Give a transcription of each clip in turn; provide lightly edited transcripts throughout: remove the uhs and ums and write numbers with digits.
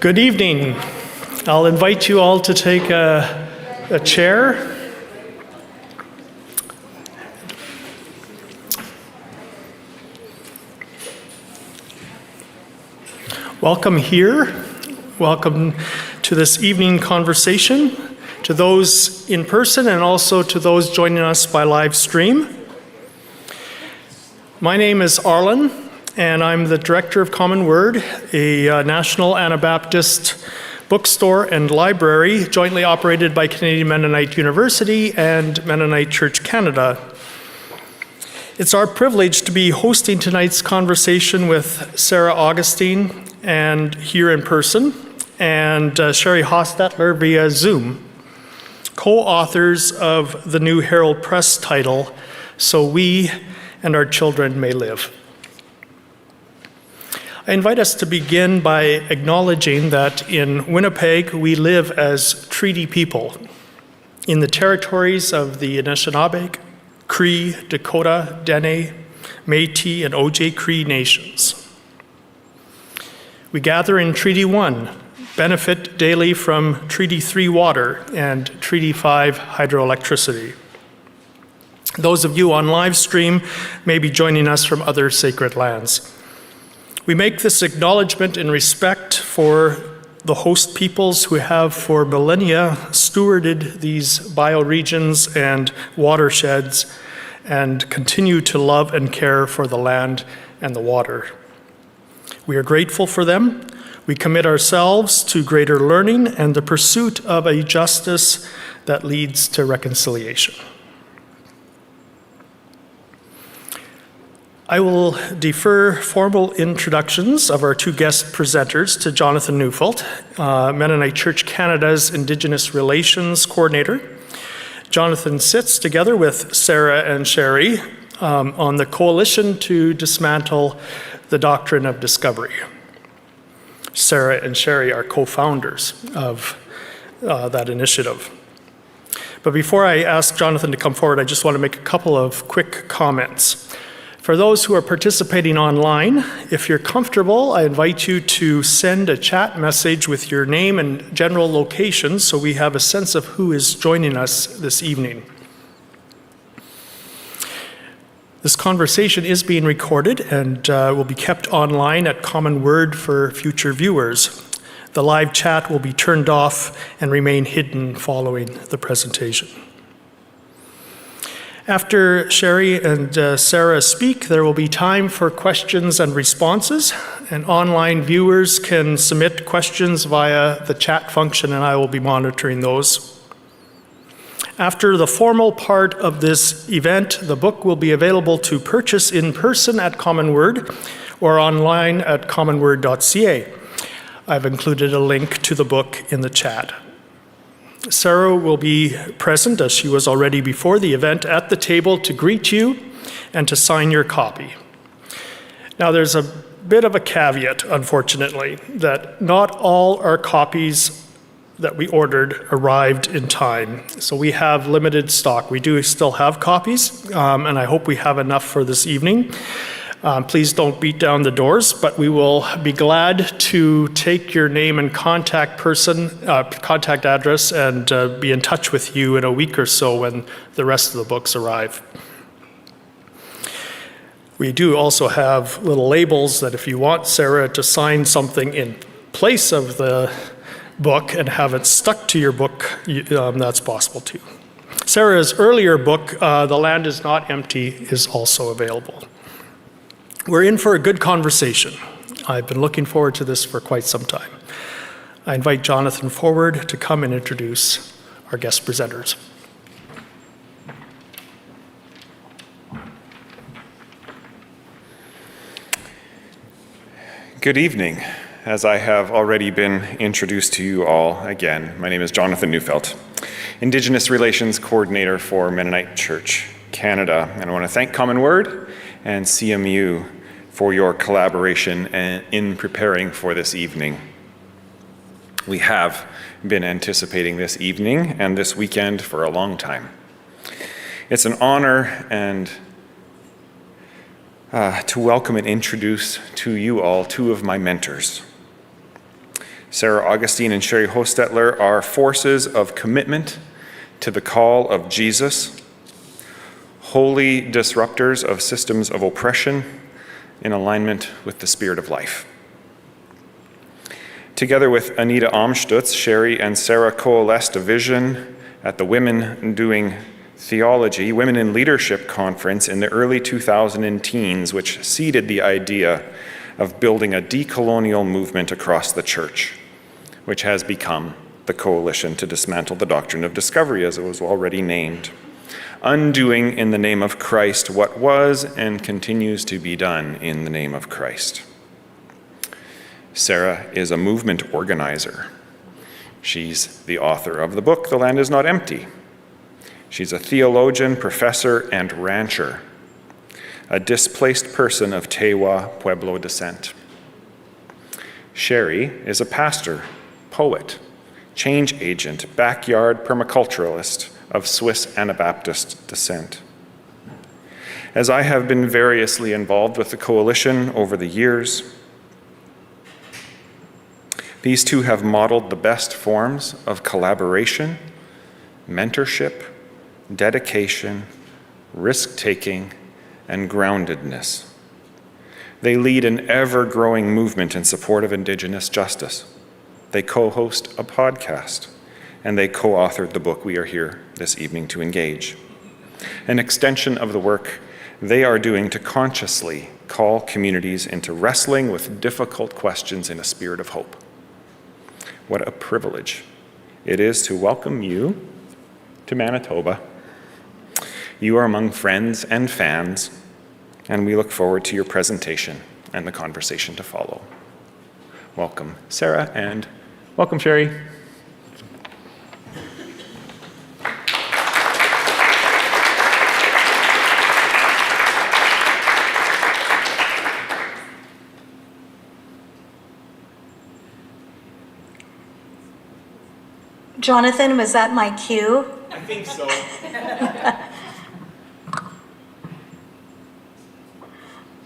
Good evening. I'll invite you all to take a chair. Welcome here. Welcome to this evening conversation, to those in person and also to those joining us by live stream. My name is Arlen, and I'm the Director of Common Word, a national Anabaptist bookstore and library jointly operated by Canadian Mennonite University and Mennonite Church Canada. It's our privilege to be hosting tonight's conversation with Sarah Augustine and here in person, and Sherry Hostetler via Zoom, co-authors of the new Herald Press title, So We and Our Children May Live. I invite us to begin by acknowledging that in Winnipeg we live as treaty people in the territories of the Anishinaabe, Cree, Dakota, Dene, Métis, and Ojibwe Cree nations. We gather in Treaty 1, benefit daily from Treaty 3 water and Treaty 5 hydroelectricity. Those of you on live stream may be joining us from other sacred lands. We make this acknowledgement in respect for the host peoples who have for millennia stewarded these bioregions and watersheds and continue to love and care for the land and the water. We are grateful for them. We commit ourselves to greater learning and the pursuit of a justice that leads to reconciliation. I will defer formal introductions of our two guest presenters to Jonathan Neufeld, Mennonite Church Canada's Indigenous Relations Coordinator. Jonathan sits together with Sarah and Sherry on the Coalition to Dismantle the Doctrine of Discovery. Sarah and Sherry are co-founders of that initiative. But before I ask Jonathan to come forward, I just want to make a couple of quick comments. For those who are participating online, if you're comfortable, I invite you to send a chat message with your name and general location so we have a sense of who is joining us this evening. This conversation is being recorded and will be kept online at Common Word for future viewers. The live chat will be turned off and remain hidden following the presentation. After Sherry and Sarah speak, there will be time for questions and responses, and online viewers can submit questions via the chat function, and I will be monitoring those. After the formal part of this event, the book will be available to purchase in person at Common Word or online at commonword.ca. I've included a link to the book in the chat. Sarah will be present, as she was already before the event, at the table to greet you and to sign your copy. Now, there's a bit of a caveat, unfortunately, that not all our copies that we ordered arrived in time. So we have limited stock. We do still have copies, and I hope we have enough for this evening. Please don't beat down the doors, but we will be glad to take your name and contact address and be in touch with you in a week or so when the rest of the books arrive. We do also have little labels that if you want Sarah to sign something in place of the book and have it stuck to your book, that's possible too. Sarah's earlier book, The Land Is Not Empty, is also available. We're in for a good conversation. I've been looking forward to this for quite some time. I invite Jonathan forward to come and introduce our guest presenters. Good evening. As I have already been introduced to you all again, my name is Jonathan Neufeld, Indigenous Relations Coordinator for Mennonite Church Canada. And I want to thank Common Word and CMU for your collaboration in preparing for this evening. We have been anticipating this evening and this weekend for a long time. It's an honor and to welcome and introduce to you all two of my mentors. Sarah Augustine and Sherry Hostetler are forces of commitment to the call of Jesus, holy disruptors of systems of oppression in alignment with the spirit of life. Together with Anita Amstutz, Sherry and Sarah coalesced a vision at the Women Doing Theology, Women in Leadership Conference in the early 2010s, which seeded the idea of building a decolonial movement across the church, which has become the Coalition to Dismantle the Doctrine of Discovery, as it was already named, undoing in the name of Christ what was and continues to be done in the name of Christ. Sarah is a movement organizer. She's the author of the book, The Land Is Not Empty. She's a theologian, professor, and rancher, a displaced person of Tewa Pueblo descent. Sherry is a pastor, poet, change agent, backyard permaculturalist of Swiss Anabaptist descent. As I have been variously involved with the Coalition over the years, these two have modeled the best forms of collaboration, mentorship, dedication, risk-taking, and groundedness. They lead an ever-growing movement in support of Indigenous justice. They co-host a podcast, and they co-authored the book we are here this evening to engage. An extension of the work they are doing to consciously call communities into wrestling with difficult questions in a spirit of hope. What a privilege it is to welcome you to Manitoba. You are among friends and fans, and we look forward to your presentation and the conversation to follow. Welcome, Sarah, and welcome, Sherry. Jonathan, was that my cue? I think so.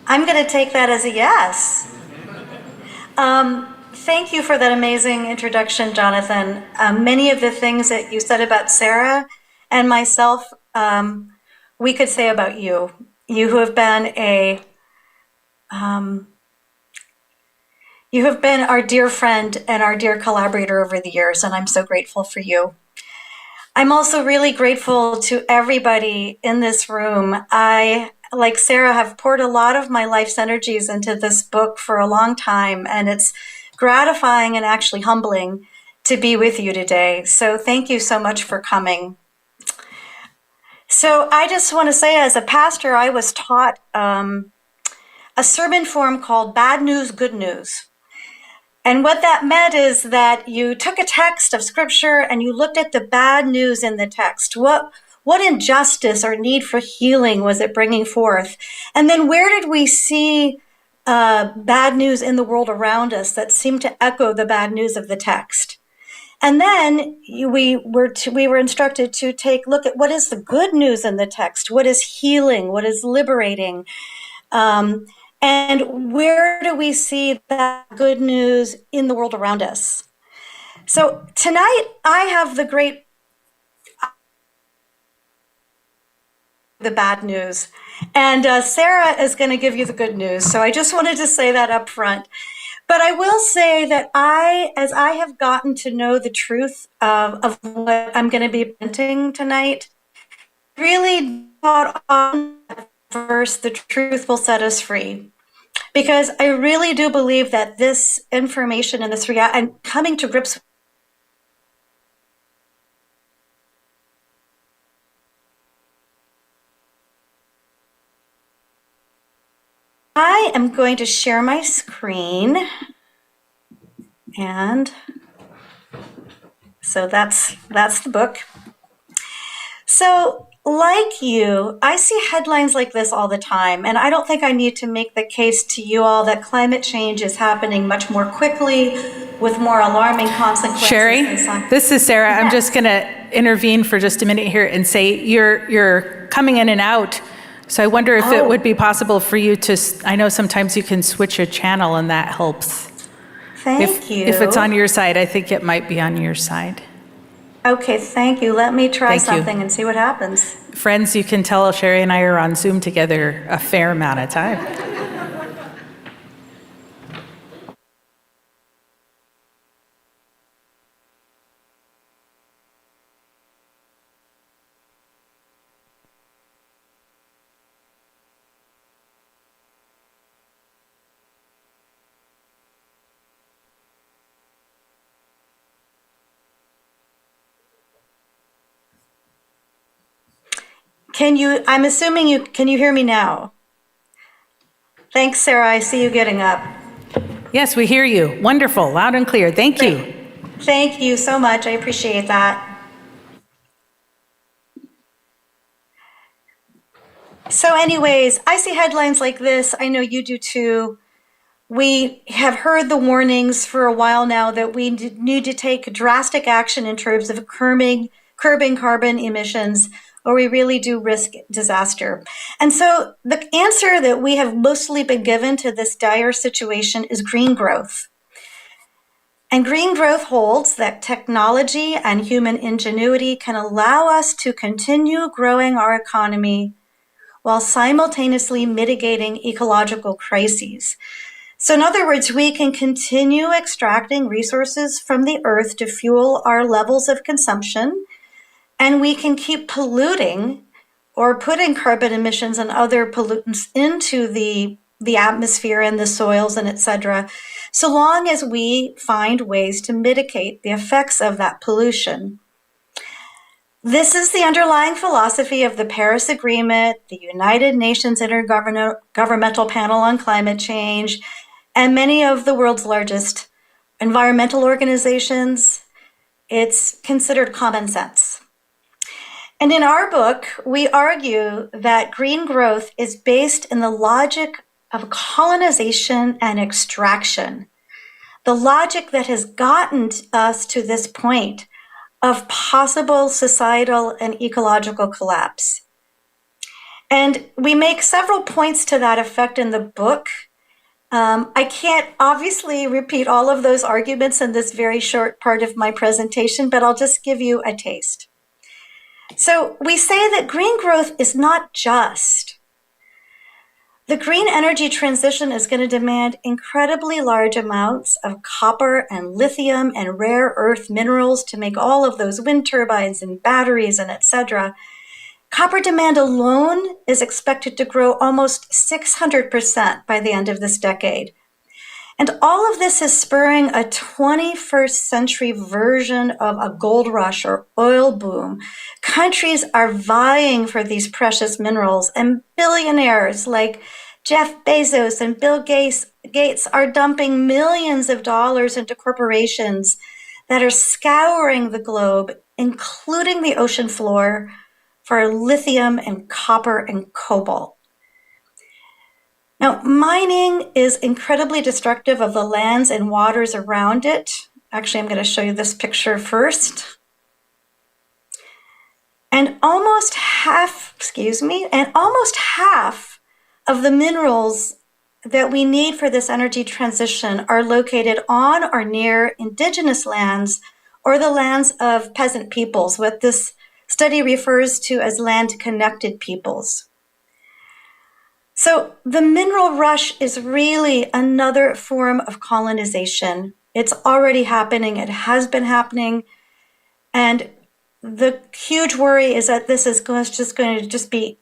I'm going to take that as a yes. Thank you for that amazing introduction, Jonathan. Many of the things that you said about Sarah and myself, we could say about you. You have been our dear friend and our dear collaborator over the years, and I'm so grateful for you. I'm also really grateful to everybody in this room. I, like Sarah, have poured a lot of my life's energies into this book for a long time, and it's gratifying and actually humbling to be with you today. So thank you so much for coming. So I just want to say, as a pastor, I was taught a sermon form called Bad News, Good News. And what that meant is that you took a text of scripture and you looked at the bad news in the text. What injustice or need for healing was it bringing forth? And then where did we see bad news in the world around us that seemed to echo the bad news of the text? And then we were instructed to look at what is the good news in the text? What is healing? What is liberating? And where do we see that good news in the world around us? So tonight I have the bad news, and Sarah is going to give you the good news. So I just wanted to say that up front. But I will say that as I have gotten to know the truth of what I'm going to be presenting tonight, really thought on that verse, the truth will set us free. Because I really do believe that this information and this reality, and coming to grips with, I am going to share my screen. And so that's the book. So, like you, I see headlines like this all the time, and I don't think I need to make the case to you all that climate change is happening much more quickly with more alarming consequences. Sherry, this is Sarah. Yes. I'm just going to intervene for just a minute here and say you're coming in and out. So I wonder if it would be possible for you to, I know sometimes you can switch a channel and that helps. Thank you. If it's on your side, I think it might be on your side. Okay, thank you. Let me try Thank you. something and see what happens. Friends, you can tell Sherry and I are on Zoom together a fair amount of time. I'm assuming can you hear me now? Thanks, Sarah. I see you getting up. Yes, we hear you. Wonderful, loud and clear. Thank you. Thank you so much. I appreciate that. So anyways, I see headlines like this. I know you do too. We have heard the warnings for a while now that we need to take drastic action in terms of curbing carbon emissions, or we really do risk disaster. And so the answer that we have mostly been given to this dire situation is green growth. And green growth holds that technology and human ingenuity can allow us to continue growing our economy while simultaneously mitigating ecological crises. So in other words, we can continue extracting resources from the earth to fuel our levels of consumption, and we can keep polluting or putting carbon emissions and other pollutants into the atmosphere and the soils and et cetera, so long as we find ways to mitigate the effects of that pollution. This is the underlying philosophy of the Paris Agreement, the United Nations Intergovernmental Panel on Climate Change, and many of the world's largest environmental organizations. It's considered common sense. And in our book, we argue that green growth is based in the logic of colonization and extraction, the logic that has gotten us to this point of possible societal and ecological collapse. And we make several points to that effect in the book. I can't obviously repeat all of those arguments in this very short part of my presentation, but I'll just give you a taste. So we say that green growth is not just. The green energy transition is going to demand incredibly large amounts of copper and lithium and rare earth minerals to make all of those wind turbines and batteries and et cetera. Copper demand alone is expected to grow almost 600% by the end of this decade. And all of this is spurring a 21st century version of a gold rush or oil boom. Countries are vying for these precious minerals, and billionaires like Jeff Bezos and Bill Gates are dumping millions of dollars into corporations that are scouring the globe, including the ocean floor, for lithium and copper and cobalt. Now, mining is incredibly destructive of the lands and waters around it. Actually, I'm going to show you this picture first. And almost half of the minerals that we need for this energy transition are located on or near indigenous lands or the lands of peasant peoples, what this study refers to as land-connected peoples. So the mineral rush is really another form of colonization. It's already happening. It has been happening. And the huge worry is that this is just going to be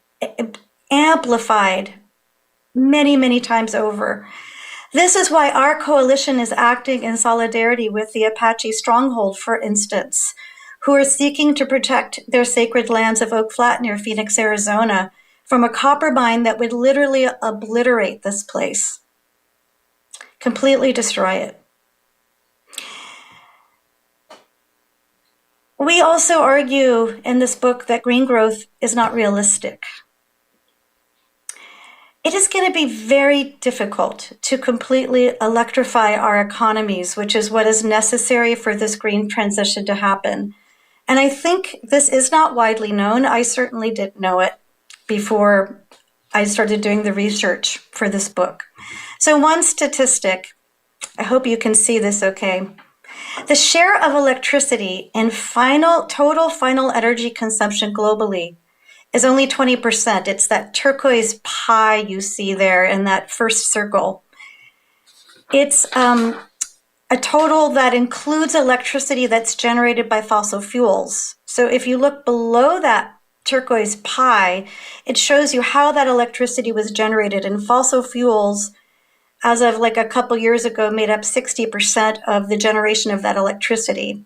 amplified many, many times over. This is why our coalition is acting in solidarity with the Apache Stronghold, for instance, who are seeking to protect their sacred lands of Oak Flat near Phoenix, Arizona, from a copper mine that would literally obliterate this place, completely destroy it. We also argue in this book that green growth is not realistic. It is going to be very difficult to completely electrify our economies, which is what is necessary for this green transition to happen. And I think this is not widely known. I certainly didn't know it before I started doing the research for this book. So one statistic, I hope you can see this okay. The share of electricity in total final energy consumption globally is only 20%. It's that turquoise pie you see there in that first circle. It's a total that includes electricity that's generated by fossil fuels. So if you look below that turquoise pie, it shows you how that electricity was generated, and fossil fuels, as of like a couple years ago, made up 60% of the generation of that electricity.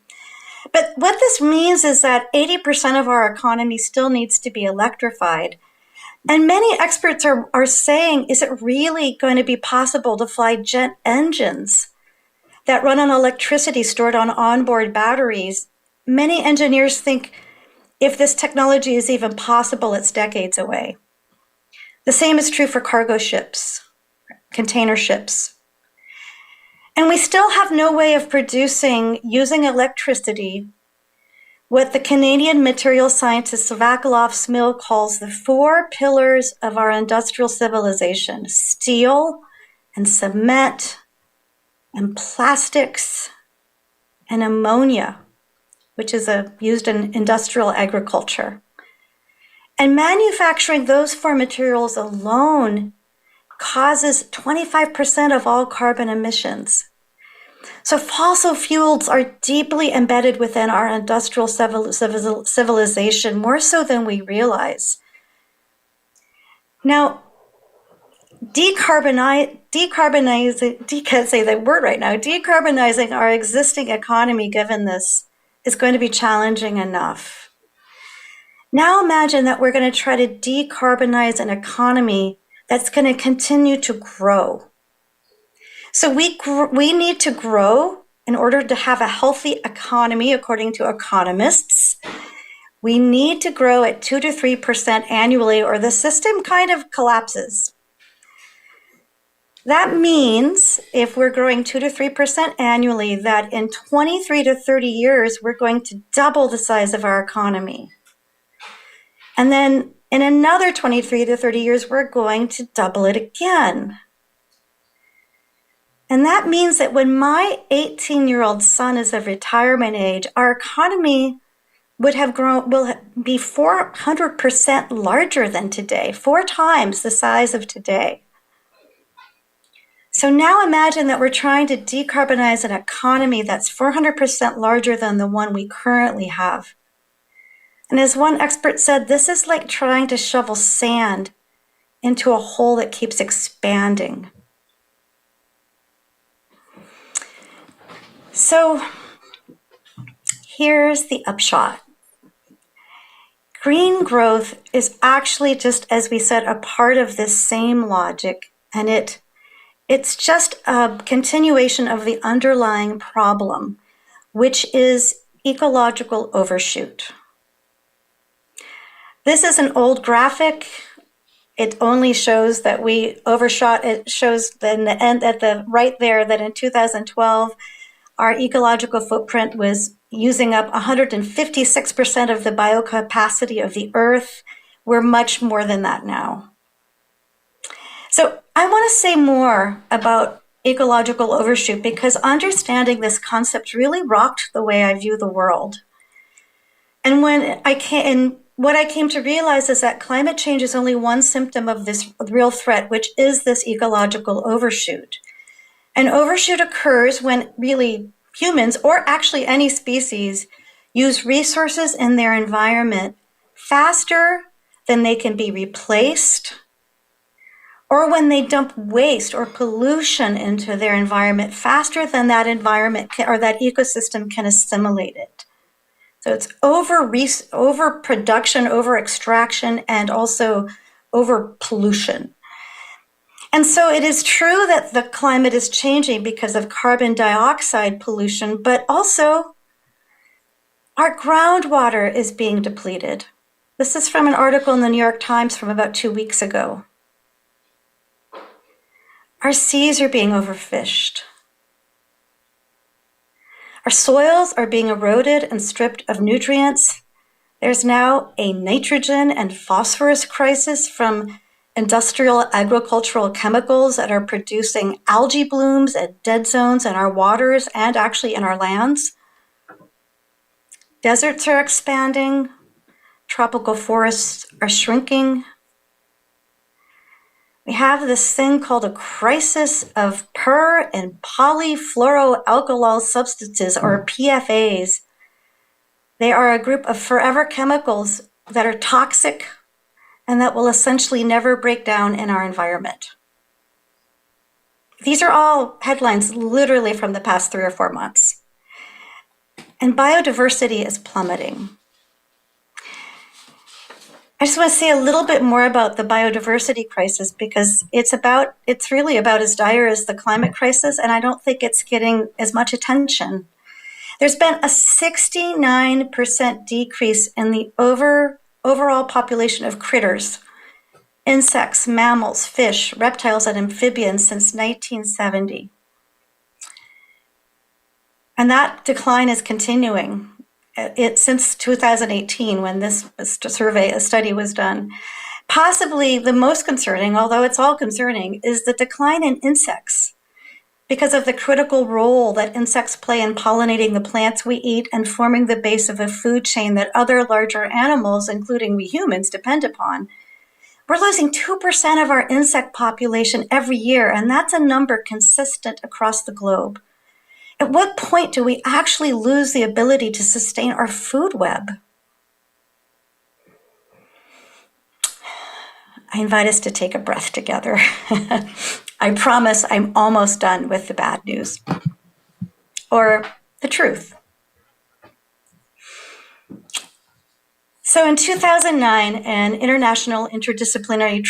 But what this means is that 80% of our economy still needs to be electrified. And many experts are saying, is it really going to be possible to fly jet engines that run on electricity stored on onboard batteries? Many engineers think if this technology is even possible, it's decades away. The same is true for cargo ships, container ships. And we still have no way of producing, using electricity, what the Canadian material scientist Vaclav Smil calls the 4 pillars of our industrial civilization: steel and cement and plastics and ammonia, which is used in industrial agriculture. And manufacturing those 4 materials alone causes 25% of all carbon emissions. So fossil fuels are deeply embedded within our industrial civilization, more so than we realize. Now, decarbonizing our existing economy, given this, is going to be challenging enough. Now imagine that we're going to try to decarbonize an economy that's going to continue to grow. So we need to grow in order to have a healthy economy, according to economists. We need to grow at 2 to 3% annually, or the system kind of collapses. That means if we're growing 2 to 3% annually, that in 23 to 30 years, we're going to double the size of our economy. And then in another 23 to 30 years, we're going to double it again. And that means that when my 18-year-old son is of retirement age, our economy will be 400% larger than today, 4 times the size of today. So now imagine that we're trying to decarbonize an economy that's 400% larger than the one we currently have. And as one expert said, this is like trying to shovel sand into a hole that keeps expanding. So here's the upshot. Green growth is actually, just as we said, a part of this same logic, and it's just a continuation of the underlying problem, which is ecological overshoot. This is an old graphic. It only shows that we overshot. It shows in the end at the right there that in 2012, our ecological footprint was using up 156% of the biocapacity of the Earth. We're much more than that now. So I want to say more about ecological overshoot because understanding this concept really rocked the way I view the world. And what I came to realize is that climate change is only one symptom of this real threat, which is this ecological overshoot. And overshoot occurs when really humans, or actually any species, use resources in their environment faster than they can be replaced, or when they dump waste or pollution into their environment faster than that environment or that ecosystem can assimilate it. So it's overproduction, over-extraction, and also over-pollution. And so it is true that the climate is changing because of carbon dioxide pollution, but also Our groundwater is being depleted. This is from an article in the New York Times from about 2 weeks ago. Our seas are being overfished. Our soils are being eroded and stripped of nutrients. There's now a nitrogen and phosphorus crisis from industrial agricultural chemicals that are producing algae blooms and dead zones in our waters and actually in our lands. Deserts are expanding. Tropical forests are shrinking. We have this thing called a crisis of per and polyfluoroalkyl substances, or PFAs. They are a group of forever chemicals that are toxic and that will essentially never break down in our environment. These are all headlines literally from the past 3 or 4 months. And biodiversity is plummeting. I just want to say a little bit more about the biodiversity crisis because it's really about as dire as the climate crisis, and I don't think it's getting as much attention. There's been a 69% decrease in the overall population of critters, insects, mammals, fish, reptiles, and amphibians since 1970. And that decline is continuing. Since 2018, when this study was done. Possibly the most concerning, although it's all concerning, is the decline in insects because of the critical role that insects play in pollinating the plants we eat and forming the base of a food chain that other larger animals, including we humans, depend upon. We're losing 2% of our insect population every year, and that's a number consistent across the globe. At what point do we actually lose the ability to sustain our food web? I invite us to take a breath together. I promise I'm almost done with the bad news, or the truth. So in 2009, an international interdisciplinary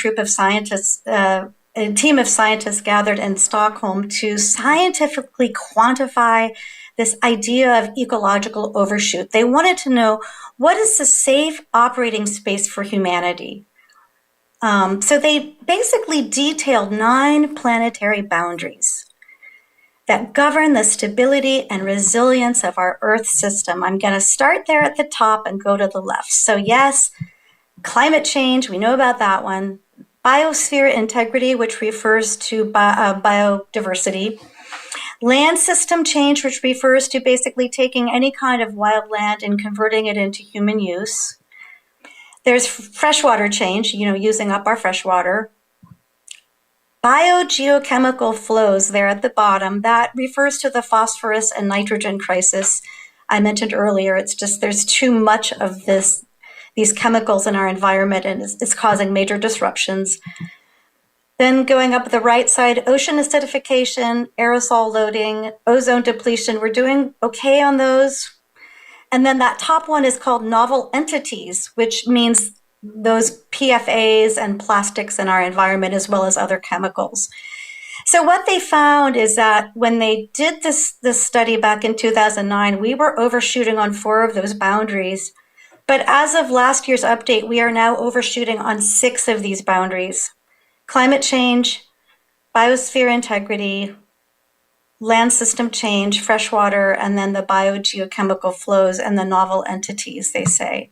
a team of scientists gathered in Stockholm to scientifically quantify this idea of ecological overshoot. They wanted to know, what is the safe operating space for humanity? So they basically detailed 9 planetary boundaries that govern the stability and resilience of our Earth system. I'm going to start there at the top and go to the left. So yes, climate change, we know about that one. Biosphere integrity, which refers to biodiversity. Land system change, which refers to basically taking any kind of wild land and converting it into human use. There's freshwater change, using up our freshwater. Biogeochemical flows there at the bottom, that refers to the phosphorus and nitrogen crisis I mentioned earlier. It's just there's too much of these chemicals in our environment, and it's causing major disruptions. Then going up the right side, ocean acidification, aerosol loading, ozone depletion. We're doing okay on those. And then that top one is called novel entities, which means those PFAs and plastics in our environment, as well as other chemicals. So what they found is that when they did this study back in 2009, we were overshooting on 4 of those boundaries. But as of last year's update, we are now overshooting on 6 of these boundaries: climate change, biosphere integrity, land system change, freshwater, and then the biogeochemical flows and the novel entities, they say.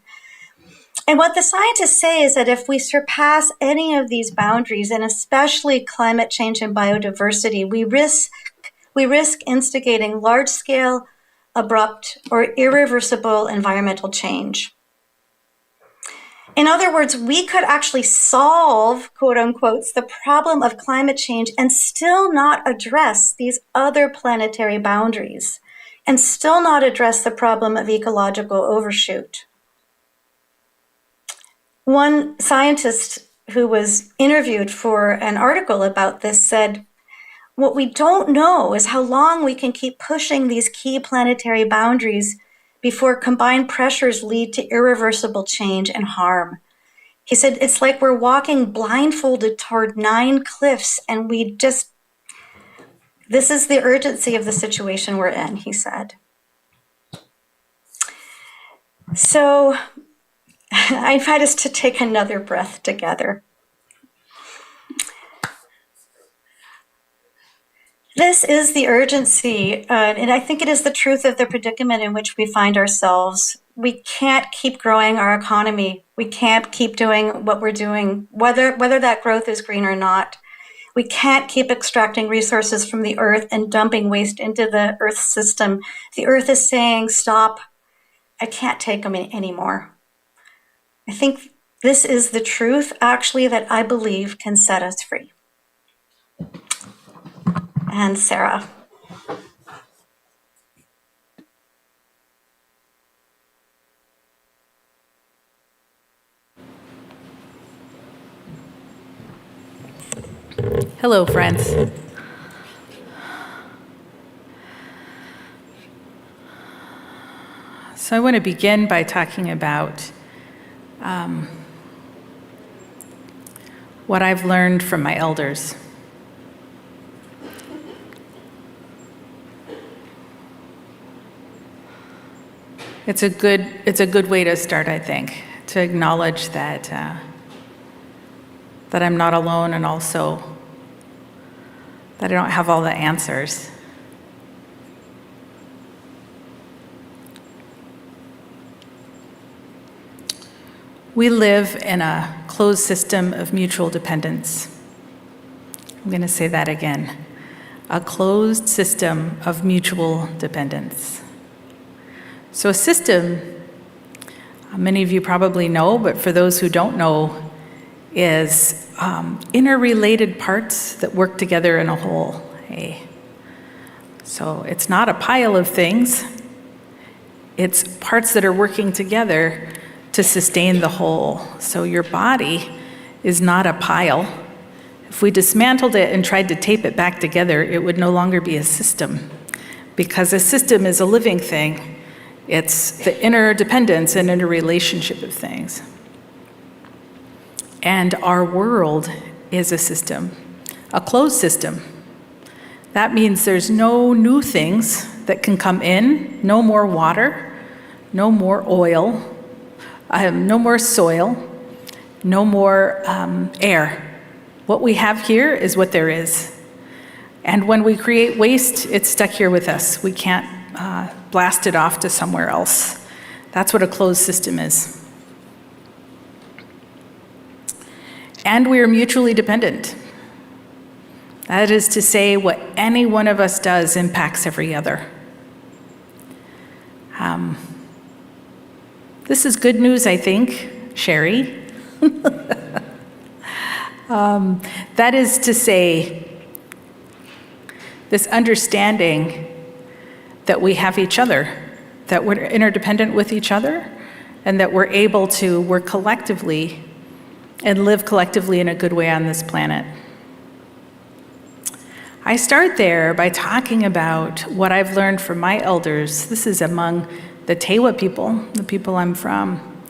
And what the scientists say is that if we surpass any of these boundaries, and especially climate change and biodiversity, we risk instigating large-scale, abrupt, or irreversible environmental change. In other words, we could actually solve, quote unquote, the problem of climate change and still not address these other planetary boundaries, and still not address the problem of ecological overshoot. One scientist who was interviewed for an article about this said, what we don't know is how long we can keep pushing these key planetary boundaries before combined pressures lead to irreversible change and harm. He said, it's like we're walking blindfolded toward 9 cliffs, and this is the urgency of the situation we're in, he said. So I invite us to take another breath together. This is the urgency, and I think it is the truth of the predicament in which we find ourselves. We can't keep growing our economy. We can't keep doing what we're doing, whether that growth is green or not. We can't keep extracting resources from the earth and dumping waste into the earth system. The earth is saying, stop, I can't take them anymore. I think this is the truth, actually, that I believe can set us free. And Sarah. Hello, friends. So I want to begin by talking about what I've learned from my elders. It's a good way to start, I think, to acknowledge that I'm not alone, and also that I don't have all the answers. We live in a closed system of mutual dependence. I'm going to say that again. A closed system of mutual dependence. So a system, many of you probably know, but for those who don't know, is interrelated parts that work together in a whole. So it's not a pile of things. It's parts that are working together to sustain the whole. So your body is not a pile. If we dismantled it and tried to tape it back together, it would no longer be a system, because a system is a living thing. It's the interdependence and interrelationship of things. And our world is a system, a closed system. That means there's no new things that can come in, no more water, no more oil, no more soil, no more air. What we have here is what there is. And when we create waste, it's stuck here with us. We can't blast it off to somewhere else. That's what a closed system is. And we are mutually dependent. That is to say, what any one of us does impacts every other. This is good news, I think, Sherry. That is to say, this understanding that we have each other, that we're interdependent with each other, and that we're able to work collectively and live collectively in a good way on this planet. I start there by talking about what I've learned from my elders. This is among the Tewa people, the people I'm from,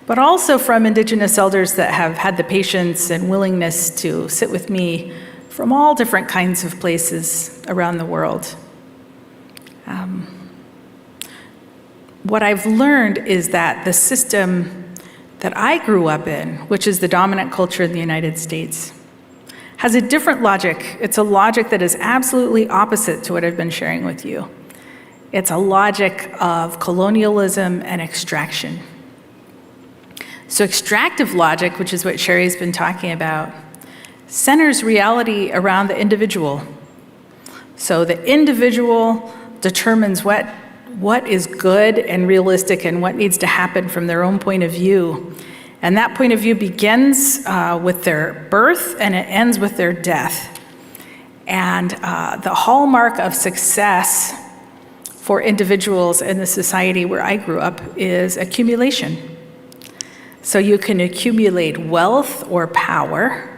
but also from Indigenous elders that have had the patience and willingness to sit with me from all different kinds of places around the world. What I've learned is that the system that I grew up in, which is the dominant culture in the United States, has a different logic. It's a logic that is absolutely opposite to what I've been sharing with you. It's a logic of colonialism and extraction. So extractive logic, which is what Sherry's been talking about, centers reality around the individual. So the individual determines what is good and realistic and what needs to happen from their own point of view. And that point of view begins with their birth and it ends with their death. And the hallmark of success for individuals in the society where I grew up is accumulation. So you can accumulate wealth or power.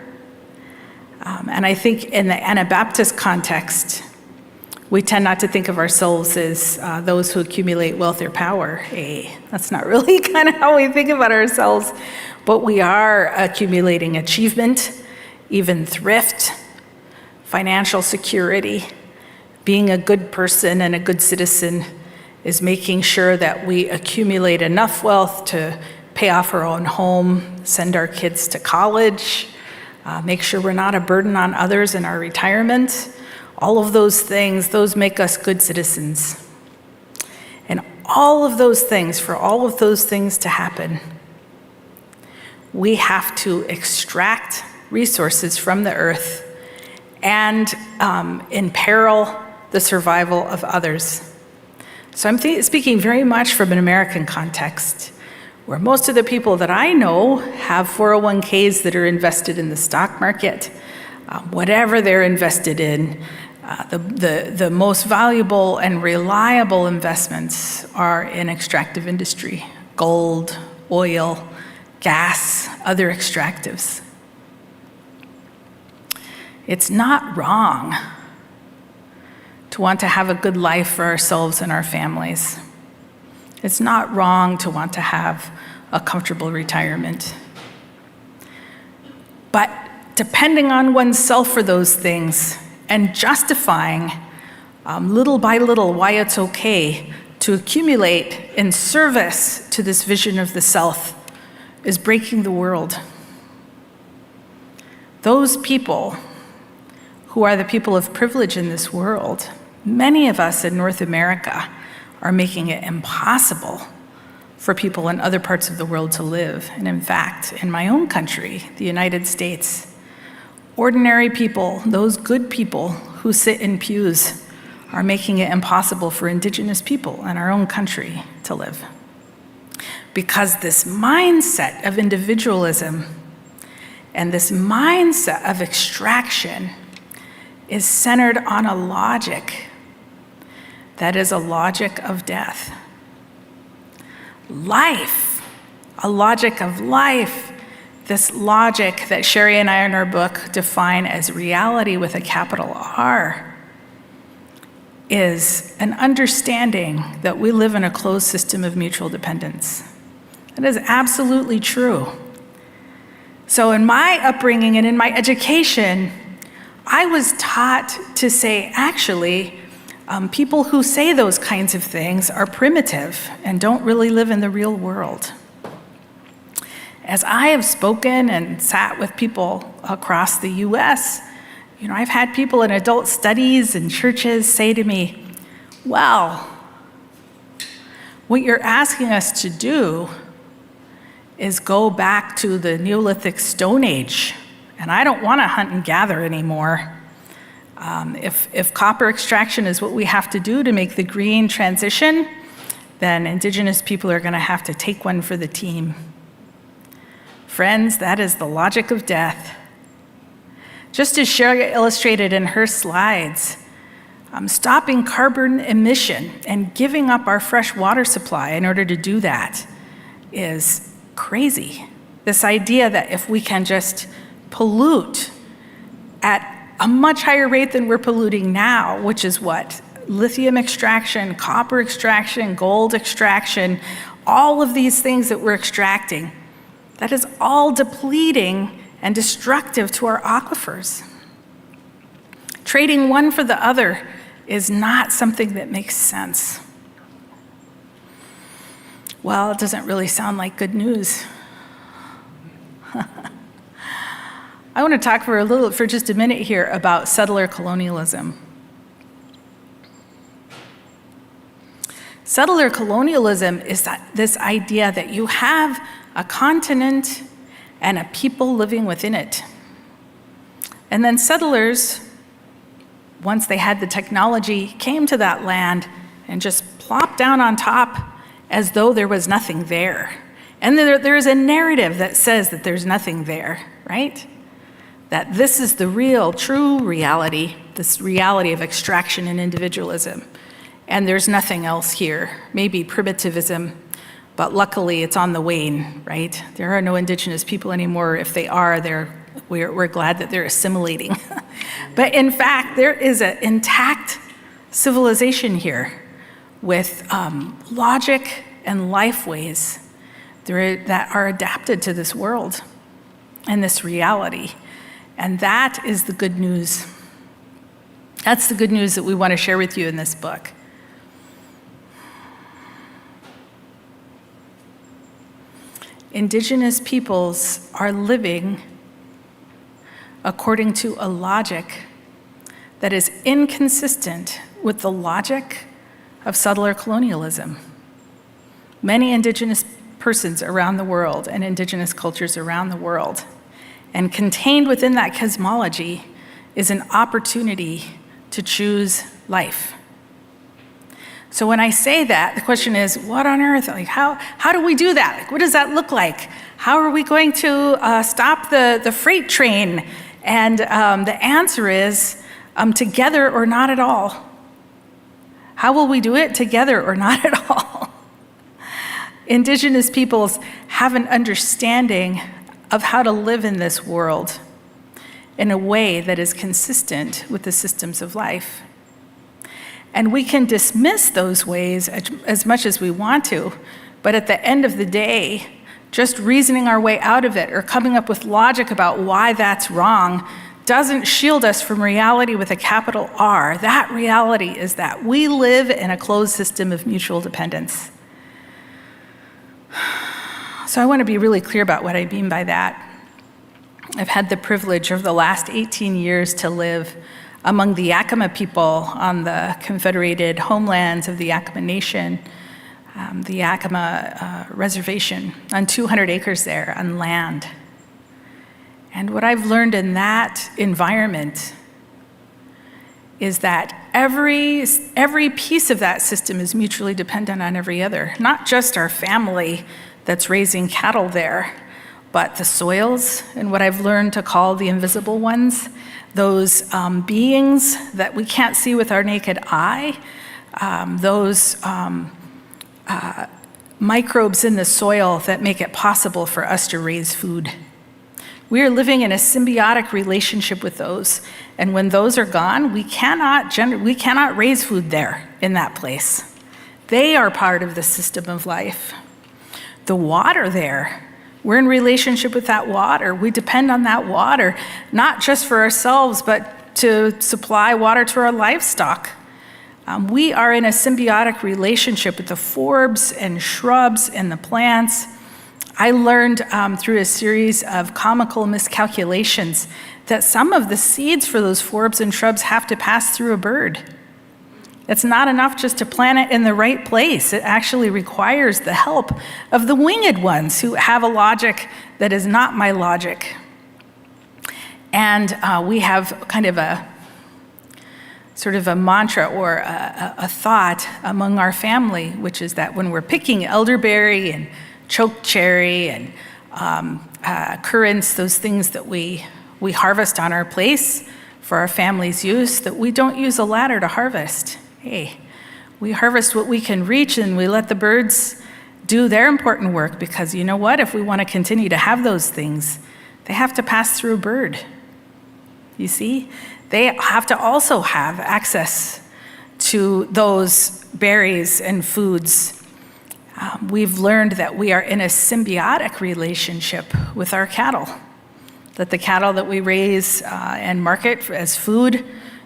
And I think in the Anabaptist context, we tend not to think of ourselves as those who accumulate wealth or power. That's not really kind of how we think about ourselves, but we are accumulating achievement, even thrift, financial security, being a good person and a good citizen, is making sure that we accumulate enough wealth to pay off our own home, send our kids to college, make sure we're not a burden on others in our retirement. All of those things, those make us good citizens. And all of those things, for all of those things to happen, we have to extract resources from the earth and imperil the survival of others. So I'm speaking very much from an American context, where most of the people that I know have 401ks that are invested in the stock market. Whatever they're invested in, the most valuable and reliable investments are in extractive industry: gold, oil, gas, other extractives. It's not wrong to want to have a good life for ourselves and our families. It's not wrong to want to have a comfortable retirement. But depending on oneself for those things and justifying little by little why it's okay to accumulate in service to this vision of the self is breaking the world. Those people who are the people of privilege in this world, many of us in North America, are making it impossible for people in other parts of the world to live. And in fact, in my own country, the United States, ordinary people, those good people who sit in pews, are making it impossible for Indigenous people in our own country to live. Because this mindset of individualism and this mindset of extraction is centered on a logic that is a logic of death. Life, a logic of life, this logic that Sherry and I in our book define as reality with a capital R, is an understanding that we live in a closed system of mutual dependence. That is absolutely true. So in my upbringing and in my education, I was taught to say, actually, people who say those kinds of things are primitive and don't really live in the real world. As I have spoken and sat with people across the US, I've had people in adult studies and churches say to me, well, what you're asking us to do is go back to the Neolithic Stone Age, and I don't want to hunt and gather anymore. If copper extraction is what we have to do to make the green transition, then Indigenous people are going to have to take one for the team. Friends, that is the logic of death. Just as Sherry illustrated in her slides, stopping carbon emission and giving up our fresh water supply in order to do that is crazy. This idea that if we can just pollute at a much higher rate than we're polluting now, which is what? Lithium extraction, copper extraction, gold extraction, all of these things that we're extracting, that is all depleting and destructive to our aquifers. Trading one for the other is not something that makes sense. Well, it doesn't really sound like good news. I want to talk for just a minute here about settler colonialism. Settler colonialism is this idea that you have a continent and a people living within it. And then settlers, once they had the technology, came to that land and just plopped down on top as though there was nothing there. And there is a narrative that says that there's nothing there, right? That this is the real, true reality, this reality of extraction and individualism. And there's nothing else here, maybe primitivism, but luckily it's on the wane, right? There are no Indigenous people anymore. If they are, we're glad that they're assimilating. But in fact, there is an intact civilization here with logic and life ways that are adapted to this world and this reality. And that is the good news. That's the good news that we want to share with you in this book. Indigenous peoples are living according to a logic that is inconsistent with the logic of settler colonialism. Many Indigenous persons around the world and Indigenous cultures around the world, and contained within that cosmology is an opportunity to choose life. So when I say that, the question is, what on earth? Like, how do we do that? Like, what does that look like? How are we going to stop the freight train? And the answer is together or not at all. How will we do it? Together or not at all. Indigenous peoples have an understanding of how to live in this world in a way that is consistent with the systems of life. And we can dismiss those ways as much as we want to, but at the end of the day, just reasoning our way out of it or coming up with logic about why that's wrong doesn't shield us from reality with a capital R. That reality is that we live in a closed system of mutual dependence. So I want to be really clear about what I mean by that. I've had the privilege over the last 18 years to live among the Yakima people on the confederated homelands of the Yakima Nation, the Yakima Reservation, on 200 acres there on land. And what I've learned in that environment is that every piece of that system is mutually dependent on every other, not just our family that's raising cattle there, but the soils and what I've learned to call the invisible ones, those beings that we can't see with our naked eye, those microbes in the soil that make it possible for us to raise food. We are living in a symbiotic relationship with those, and when those are gone, we cannot raise food there in that place. They are part of the system of life. The water there, we're in relationship with that water. We depend on that water, not just for ourselves, but to supply water to our livestock. We are in a symbiotic relationship with the forbs and shrubs and the plants. I learned through a series of comical miscalculations that some of the seeds for those forbs and shrubs have to pass through a bird. It's not enough just to plant it in the right place. It actually requires the help of the winged ones who have a logic that is not my logic. And we have kind of a sort of a mantra or a thought among our family, which is that when we're picking elderberry and chokecherry and currants, those things that we harvest on our place for our family's use, that we don't use a ladder to harvest. Hey, we harvest what we can reach and we let the birds do their important work, because you know what? If we want to continue to have those things, they have to pass through a bird. You see? They have to also have access to those berries and foods. We've learned that we are in a symbiotic relationship with our cattle, that the cattle that we raise and market as food,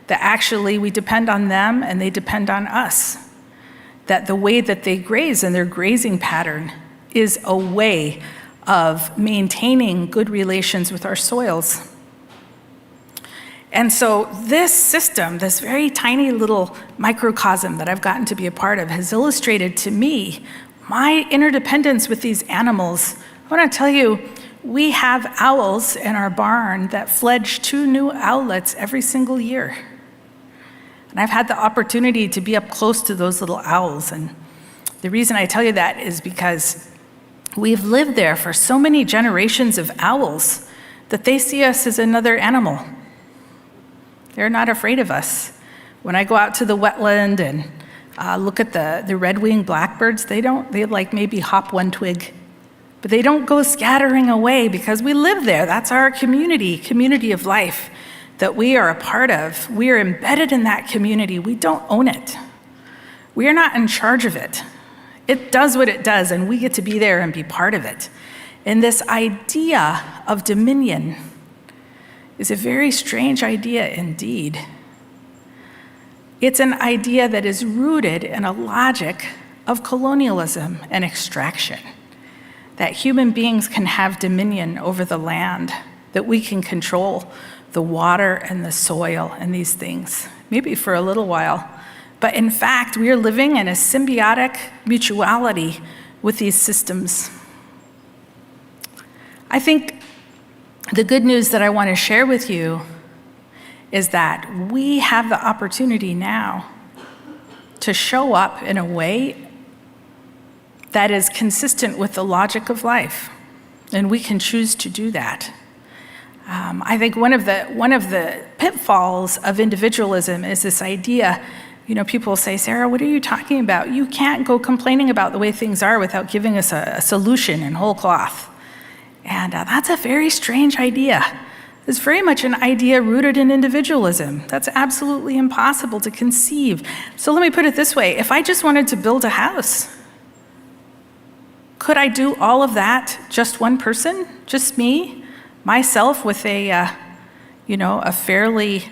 that actually we depend on them and they depend on us. That the way that they graze and their grazing pattern is a way of maintaining good relations with our soils. And so this system, this very tiny little microcosm that I've gotten to be a part of, has illustrated to me my interdependence with these animals. I want to tell you, we have owls in our barn that fledge 2 new owlets every single year. And I've had the opportunity to be up close to those little owls. And the reason I tell you that is because we've lived there for so many generations of owls that they see us as another animal. They're not afraid of us. When I go out to the wetland and look at the red-winged blackbirds, they like maybe hop one twig, but they don't go scattering away because we live there. That's our community of life that we are a part of. We are embedded in that community. We don't own it. We are not in charge of it. It does what it does, and we get to be there and be part of it. And this idea of dominion is a very strange idea indeed. It's an idea that is rooted in a logic of colonialism and extraction. that human beings can have dominion over the land, that we can control the water and the soil and these things, maybe for a little while. But in fact, we are living in a symbiotic mutuality with these systems. I think the good news that I want to share with you is that we have the opportunity now to show up in a way that is consistent with the logic of life, and we can choose to do that. I think one of the pitfalls of individualism is this idea, people say, Sarah, what are you talking about? You can't go complaining about the way things are without giving us a solution in whole cloth. And that's a very strange idea. It's very much an idea rooted in individualism. That's absolutely impossible to conceive. So let me put it this way. If I just wanted to build a house, could I do all of that just one person, just me, myself with a fairly,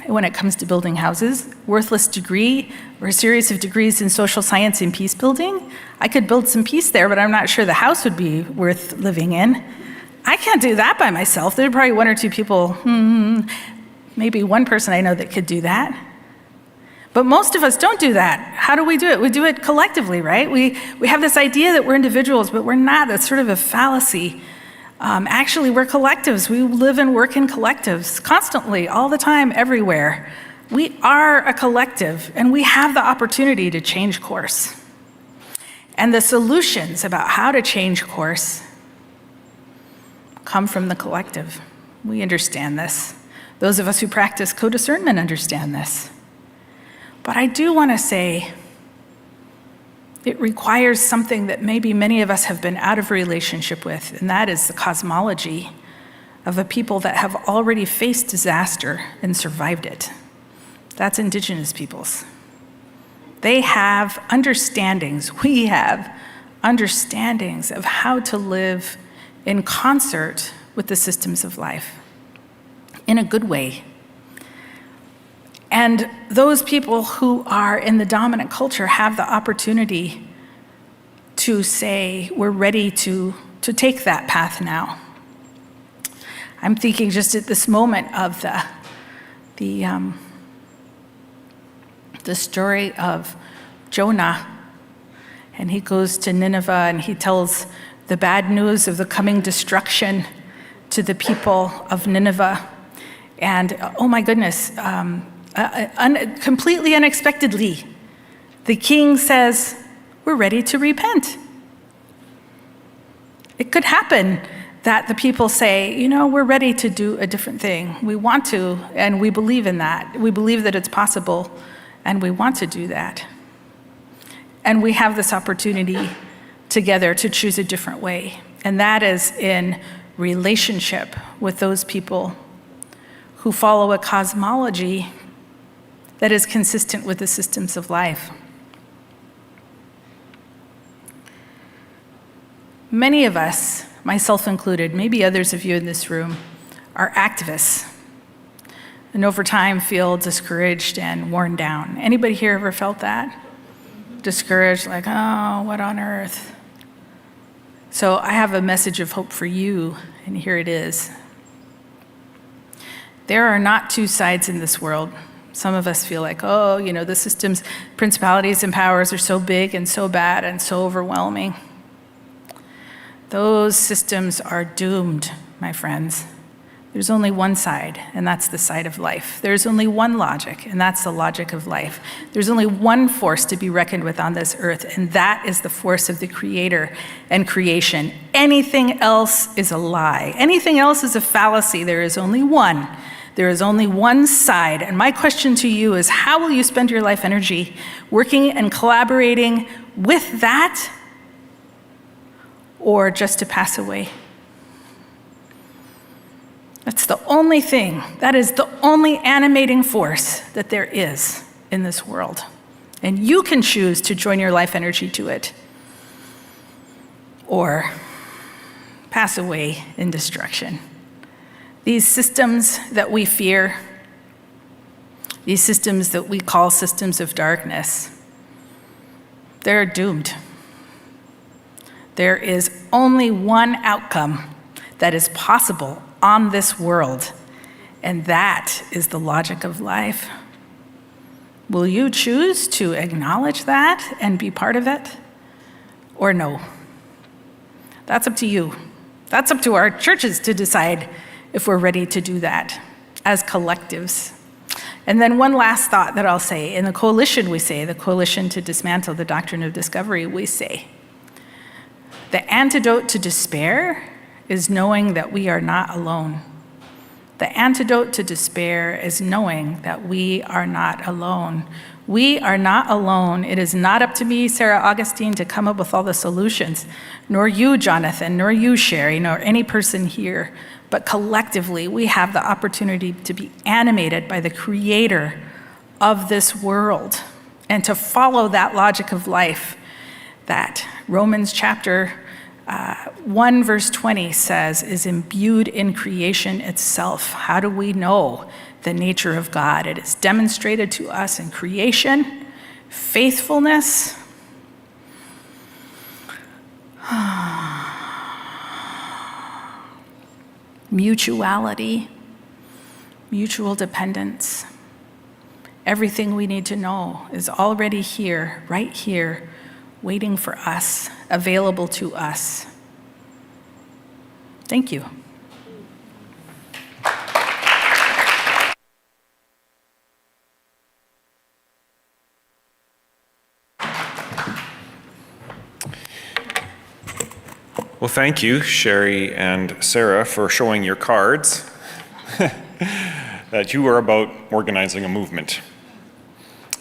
when it comes to building houses, worthless degree or a series of degrees in social science and peace building? I could build some peace there, but I'm not sure the house would be worth living in. I can't do that by myself. There are probably one or two people, maybe one person I know that could do that. But most of us don't do that. How do we do it? We do it collectively, right? We have this idea that we're individuals, but we're not. That's sort of a fallacy. Actually, we're collectives. We live and work in collectives constantly, all the time, everywhere. We are a collective, and we have the opportunity to change course. And the solutions about how to change course come from the collective. We understand this. Those of us who practice co-discernment understand this. But I do want to say it requires something that maybe many of us have been out of relationship with, and that is the cosmology of a people that have already faced disaster and survived it. That's Indigenous peoples. They have understandings, we have understandings of how to live in concert with the systems of life in a good way. And those people who are in the dominant culture have the opportunity to say, we're ready to take that path now. I'm thinking just at this moment of the story of Jonah, and he goes to Nineveh and he tells the bad news of the coming destruction to the people of Nineveh. And oh my goodness, completely unexpectedly, the king says, we're ready to repent. It could happen that the people say, we're ready to do a different thing. We want to, and we believe in that. We believe that it's possible, and we want to do that. And we have this opportunity together to choose a different way. And that is in relationship with those people who follow a cosmology that is consistent with the systems of life. Many of us, myself included, maybe others of you in this room, are activists, and over time feel discouraged and worn down. Anybody here ever felt that? Discouraged, like, oh, what on earth? So I have a message of hope for you, and here it is. There are not two sides in this world. Some of us feel like, oh, the systems, principalities and powers are so big and so bad and so overwhelming. Those systems are doomed, my friends. There's only one side, and that's the side of life. There's only one logic, and that's the logic of life. There's only one force to be reckoned with on this earth, and that is the force of the Creator and creation. Anything else is a lie. Anything else is a fallacy. There is only one. There is only one side. And my question to you is, how will you spend your life energy working and collaborating with that, or just to pass away? That's the only thing, that is the only animating force that there is in this world. And you can choose to join your life energy to it, or pass away in destruction. These systems that we fear, these systems that we call systems of darkness, they're doomed. There is only one outcome that is possible on this world, and that is the logic of life. Will you choose to acknowledge that and be part of it, or no? That's up to you. That's up to our churches to decide if we're ready to do that as collectives. And then one last thought that I'll say. In the coalition, we say, the Coalition to Dismantle the Doctrine of Discovery, we say, the antidote to despair is knowing that we are not alone. The antidote to despair is knowing that we are not alone. We are not alone. It is not up to me, Sarah Augustine, to come up with all the solutions, nor you, Jonathan, nor you, Sherry, nor any person here. But collectively, we have the opportunity to be animated by the creator of this world and to follow that logic of life that Romans chapter 1 verse 20 says is imbued in creation itself. How do we know the nature of God? It is demonstrated to us in creation, faithfulness, mutuality, mutual dependence. Everything we need to know is already here, right here, waiting for us, available to us. Thank you. Well, thank you, Sherry and Sarah, for showing your cards that you are about organizing a movement.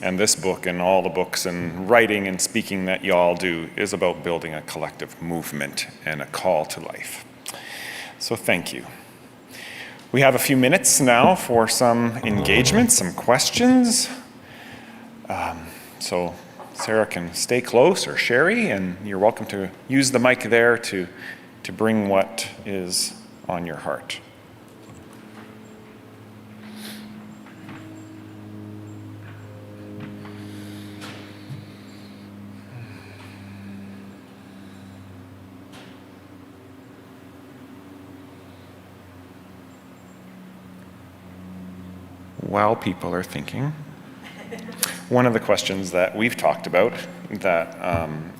And this book and all the books and writing and speaking that y'all do is about building a collective movement and a call to life. So thank you. We have a few minutes now for some engagement, some questions. So Sarah can stay close, or Sherry, and you're welcome to use the mic there to bring what is on your heart. While people are thinking, one of the questions that we've talked about that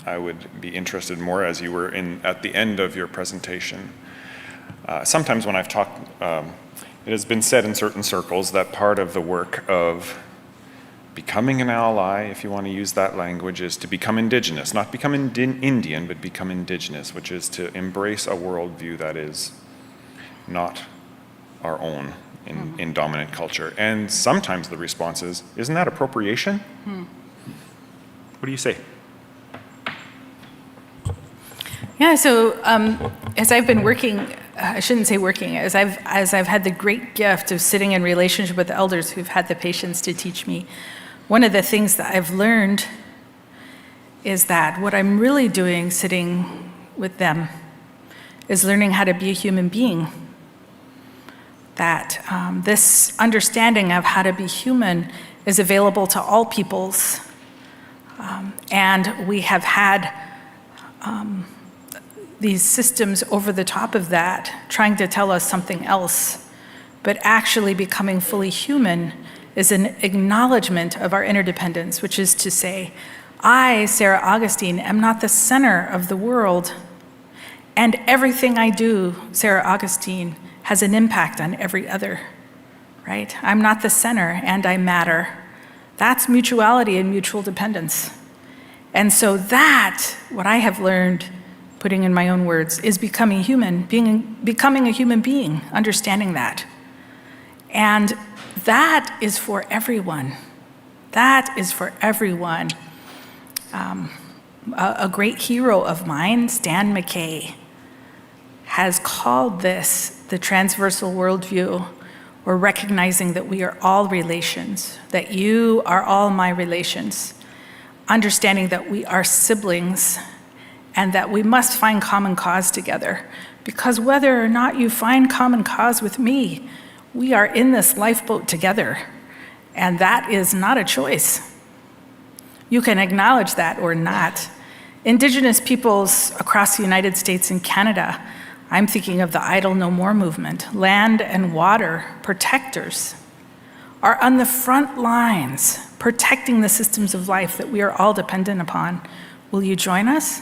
I would be interested more as you were at the end of your presentation. Sometimes when I've talked, it has been said in certain circles that part of the work of becoming an ally, if you want to use that language, is to become Indigenous. Not become Indian, but become Indigenous, which is to embrace a worldview that is not our own in dominant culture. And sometimes the response is, isn't that appropriation? What do you say? Yeah, so as I've been working, I shouldn't say working, as I've had the great gift of sitting in relationship with elders who've had the patience to teach me, one of the things that I've learned is that what I'm really doing sitting with them is learning how to be a human being. That this understanding of how to be human is available to all peoples. And we have had these systems over the top of that, trying to tell us something else. But actually becoming fully human is an acknowledgement of our interdependence, which is to say, I, Sarah Augustine, am not the center of the world. And everything I do, Sarah Augustine, has an impact on every other, right? I'm not the center and I matter. That's mutuality and mutual dependence. And so that, what I have learned, putting in my own words, is becoming human, becoming a human being, understanding that. And that is for everyone. That is for everyone. A great hero of mine, Stan McKay, has called this the transversal worldview, or recognizing that we are all relations, that you are all my relations, understanding that we are siblings, and that we must find common cause together. Because whether or not you find common cause with me, we are in this lifeboat together, and that is not a choice. You can acknowledge that or not. Indigenous peoples across the United States and Canada, I'm thinking of the Idle No More movement, land and water protectors, are on the front lines protecting the systems of life that we are all dependent upon. Will you join us?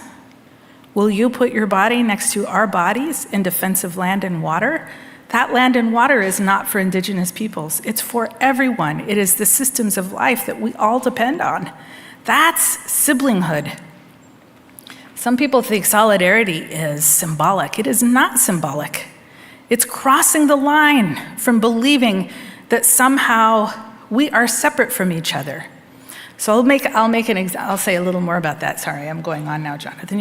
Will you put your body next to our bodies in defense of land and water? That land and water is not for Indigenous peoples. It's for everyone. It is the systems of life that we all depend on. That's siblinghood. Some people think solidarity is symbolic. It is not symbolic. It's crossing the line from believing that somehow we are separate from each other. So I'll say a little more about that. Sorry, I'm going on now, Jonathan.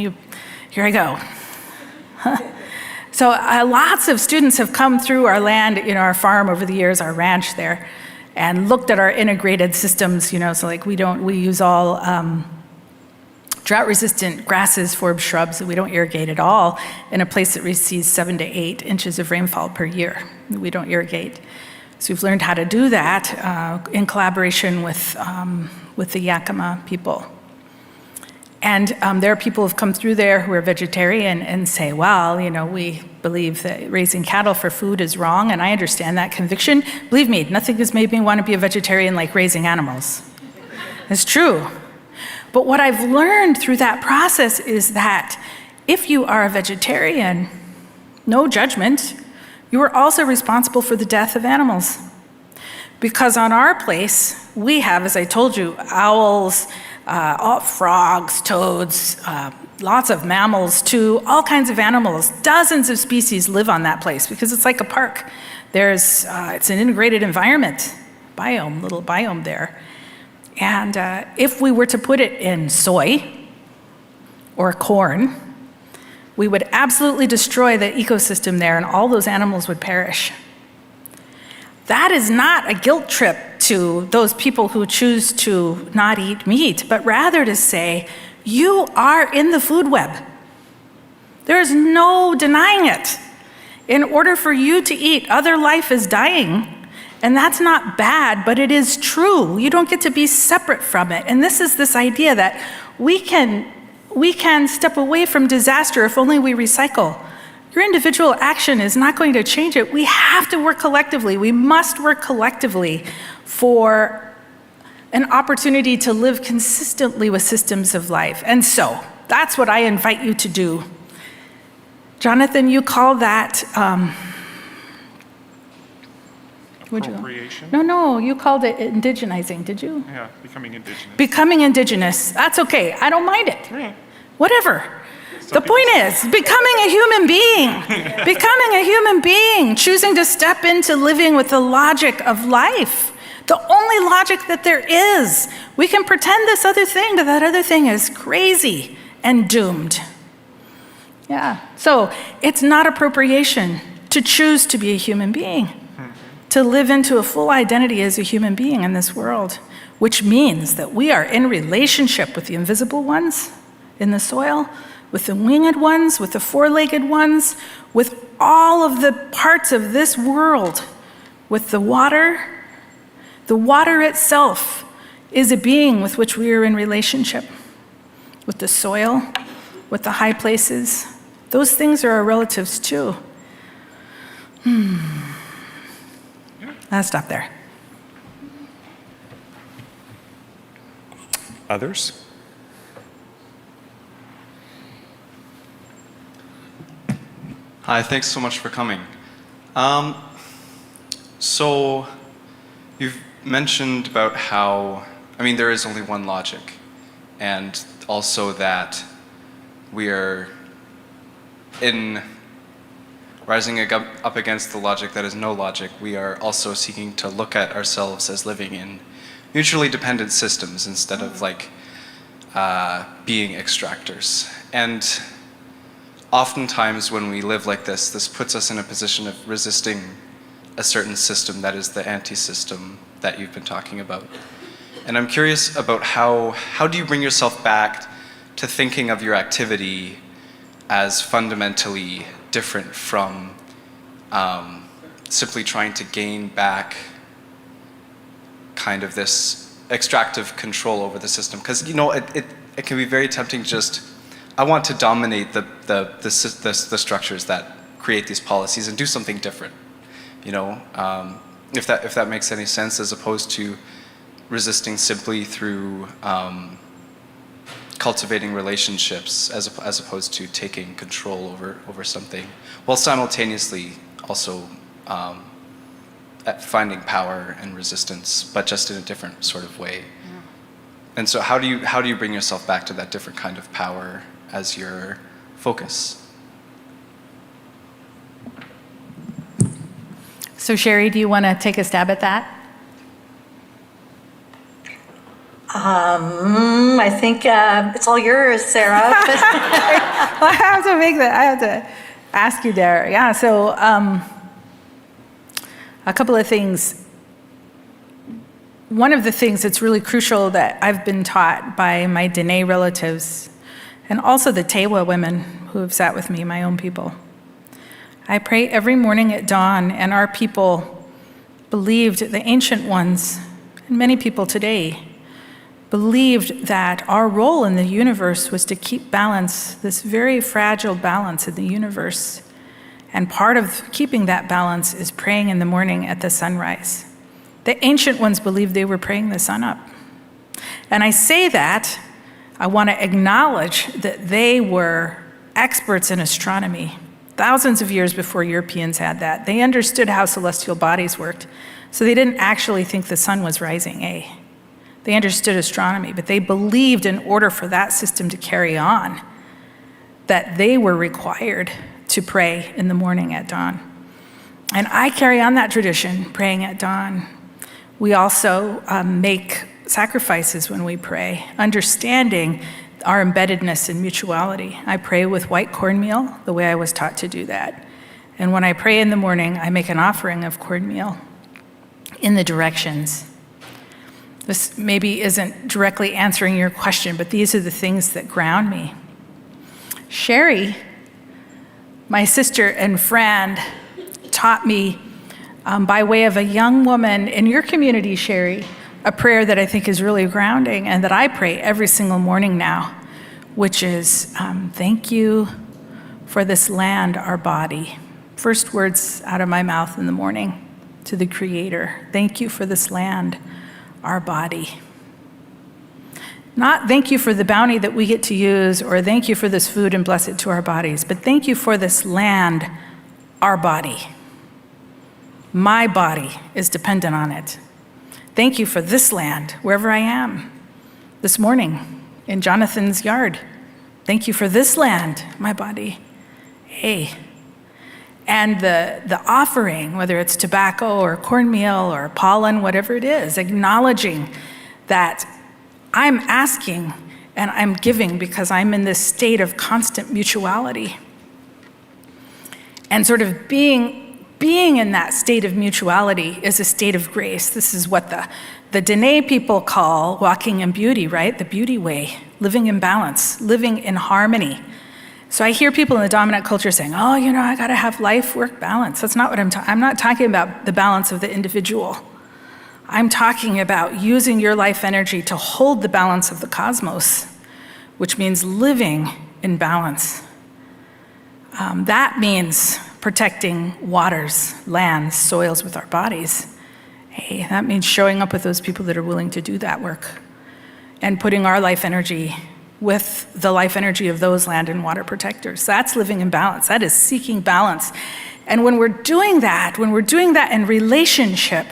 Here I go. So lots of students have come through our land, our farm over the years, our ranch there, and looked at our integrated systems, so like we use all drought-resistant grasses, forb shrubs, and we don't irrigate at all in a place that receives 7 to 8 inches of rainfall per year. We don't irrigate. So we've learned how to do that in collaboration with the Yakima people. And there are people who've come through there who are vegetarian and say, well, we believe that raising cattle for food is wrong, and I understand that conviction. Believe me, nothing has made me want to be a vegetarian like raising animals. It's true. But what I've learned through that process is that if you are a vegetarian, no judgment, you are also responsible for the death of animals. Because on our place, we have, as I told you, owls, frogs, toads, lots of mammals too, all kinds of animals. Dozens of species live on that place because it's like a park. It's an integrated environment, little biome there. And if we were to put it in soy or corn, we would absolutely destroy the ecosystem there and all those animals would perish. That is not a guilt trip to those people who choose to not eat meat, but rather to say, you are in the food web. There is no denying it. In order for you to eat, other life is dying. And that's not bad, but it is true. You don't get to be separate from it. And this is this idea that we can step away from disaster if only we recycle. Your individual action is not going to change it. We have to work collectively. We must work collectively for an opportunity to live consistently with systems of life. And so that's what I invite you to do. Jonathan, you call that appropriation? No, you called it indigenizing, did you? Yeah, becoming indigenous. Becoming indigenous. That's okay. I don't mind it. Yeah. Whatever. The point is, becoming a human being. Becoming a human being. Choosing to step into living with the logic of life. The only logic that there is. We can pretend this other thing, but that other thing is crazy and doomed. Yeah. So it's not appropriation to choose to be a human being. To live into a full identity as a human being in this world, which means that we are in relationship with the invisible ones in the soil, with the winged ones, with the four-legged ones, with all of the parts of this world, with the water. The water itself is a being with which we are in relationship, with the soil, with the high places. Those things are our relatives too. I'll stop there. Others? Hi, thanks so much for coming. So you've mentioned about how, there is only one logic, and also that we are in rising up against the logic that is no logic. We are also seeking to look at ourselves as living in mutually dependent systems instead of being extractors. And oftentimes when we live like this puts us in a position of resisting a certain system that is the anti-system that you've been talking about. And I'm curious about how do you bring yourself back to thinking of your activity as fundamentally different from simply trying to gain back kind of this extractive control over the system? Because it can be very tempting to just I want to dominate the structures that create these policies and do something different. You know, if that makes any sense, as opposed to resisting simply through cultivating relationships, as opposed to taking control over something, while simultaneously also at finding power and resistance, but just in a different sort of way. Yeah. And so, how do you bring yourself back to that different kind of power as your focus? So Sherry, do you want to take a stab at that? I think it's all yours, Sarah. Well, I have to ask you there. Yeah, so a couple of things. One of the things that's really crucial that I've been taught by my Dene relatives, and also the Tewa women who have sat with me, my own people. I pray every morning at dawn, and our people believed, the ancient ones, and many people today, believed that our role in the universe was to keep balance, this very fragile balance in the universe. And part of keeping that balance is praying in the morning at the sunrise. The ancient ones believed they were praying the sun up. And I say that, I want to acknowledge that they were experts in astronomy. Thousands of years before Europeans had that. They understood how celestial bodies worked. So they didn't actually think the sun was rising, They understood astronomy, but they believed in order for that system to carry on, that they were required to pray in the morning at dawn. And I carry on that tradition, praying at dawn. We also make sacrifices when we pray, understanding our embeddedness in mutuality. I pray with white cornmeal, the way I was taught to do that. And when I pray in the morning, I make an offering of cornmeal in the directions. This maybe isn't directly answering your question, but these are the things that ground me. Sherry, my sister and friend, taught me by way of a young woman in your community, Sherry, a prayer that I think is really grounding and that I pray every single morning now, which is, thank you for this land, our body. First words out of my mouth in the morning to the Creator. Thank you for this land, our body. Not thank you for the bounty that we get to use, or thank you for this food and bless it to our bodies, but thank you for this land, our body. My body is dependent on it. Thank you for this land, wherever I am. This morning, in Jonathan's yard. Thank you for this land, my body. Hey. And the offering, whether it's tobacco or cornmeal or pollen, whatever it is, acknowledging that I'm asking and I'm giving because I'm in this state of constant mutuality. And sort of being in that state of mutuality is a state of grace. This is what the Dene people call walking in beauty, right? The beauty way, living in balance, living in harmony. So I hear people in the dominant culture saying, oh, I gotta have life-work balance. That's not what I'm not talking about the balance of the individual. I'm talking about using your life energy to hold the balance of the cosmos, which means living in balance. That means protecting waters, lands, soils with our bodies. Hey, that means showing up with those people that are willing to do that work and putting our life energy with the life energy of those land and water protectors. That's living in balance. That is seeking balance. And when we're doing that in relationship,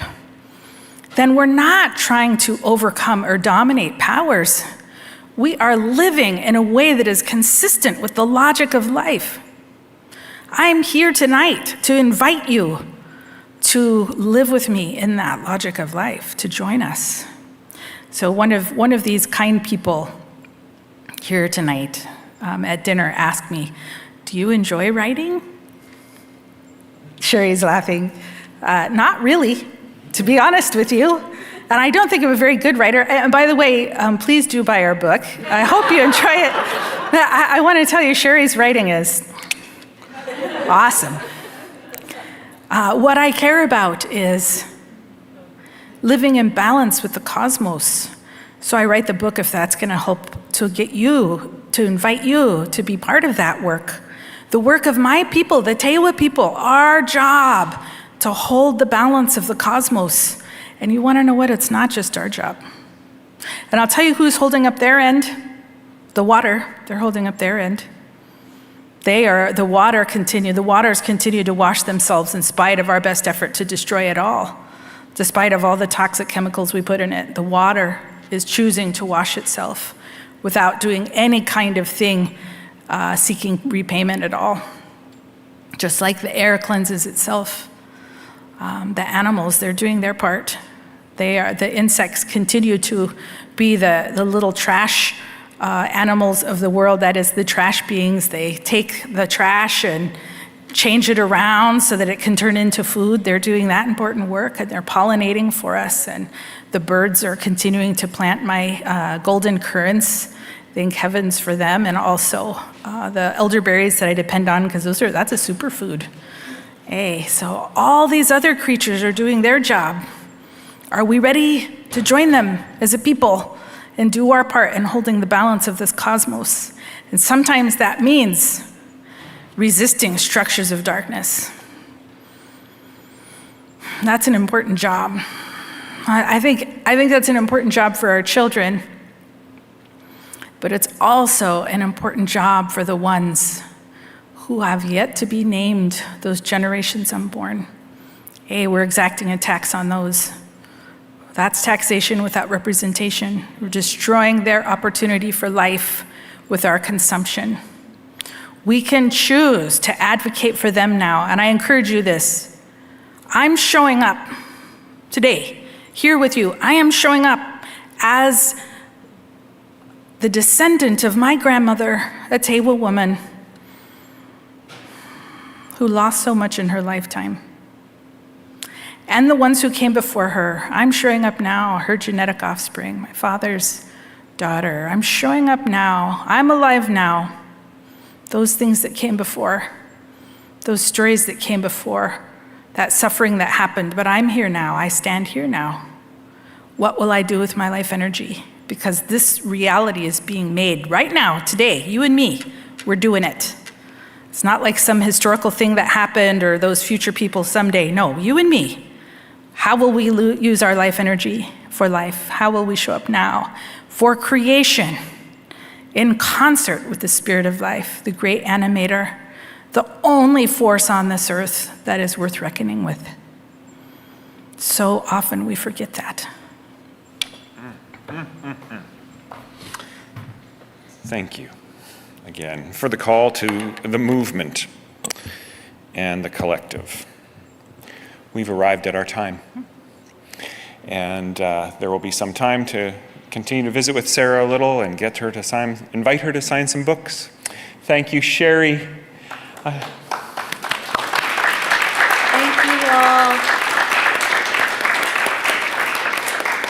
then we're not trying to overcome or dominate powers. We are living in a way that is consistent with the logic of life. I'm here tonight to invite you to live with me in that logic of life, to join us. So one of these kind people here tonight at dinner asked me, do you enjoy writing? Sherry's laughing. Not really, to be honest with you. And I don't think I'm a very good writer. And by the way, please do buy our book. I hope you enjoy it. I want to tell you, Sherry's writing is awesome. What I care about is living in balance with the cosmos. So I write the book if that's going to help to get you to invite you to be part of that work. The work of my people, the Tewa people, our job to hold the balance of the cosmos. And you want to know what? It's not just our job. And I'll tell you who's holding up their end. The water. They're holding up their end. The waters continue to wash themselves in spite of our best effort to destroy it all. Despite of all the toxic chemicals we put in it, the water is choosing to wash itself without doing any kind of thing seeking repayment at all. Just like the air cleanses itself. The animals, they're doing their part. The insects continue to be the little trash animals of the world, that is the trash beings. They take the trash and change it around so that it can turn into food. They're doing that important work, and they're pollinating for us. And the birds are continuing to plant my golden currants. Thank heavens for them. And also the elderberries that I depend on, because that's a superfood. Hey, so all these other creatures are doing their job. Are we ready to join them as a people and do our part in holding the balance of this cosmos? And sometimes that means resisting structures of darkness. That's an important job. I think that's an important job for our children, but it's also an important job for the ones who have yet to be named, those generations unborn. Hey, we're exacting a tax on those. That's taxation without representation. We're destroying their opportunity for life with our consumption. We can choose to advocate for them now, and I encourage you this. I'm showing up today, here with you. I am showing up as the descendant of my grandmother, a Tewa woman, who lost so much in her lifetime. And the ones who came before her. I'm showing up now, her genetic offspring, my father's daughter. I'm showing up now. I'm alive now. Those things that came before, those stories that came before, that suffering that happened, but I'm here now. I stand here now. What will I do with my life energy? Because this reality is being made right now, today, you and me, we're doing it. It's not like some historical thing that happened or those future people someday. No, you and me. How will we use our life energy for life? How will we show up now for creation in concert with the spirit of life, the great animator, the only force on this earth that is worth reckoning with? So often we forget that. Thank you again for the call to the movement and the collective. We've arrived at our time. And there will be some time to continue to visit with Sarah a little and invite her to sign some books. Thank you, Sherry. Thank you all.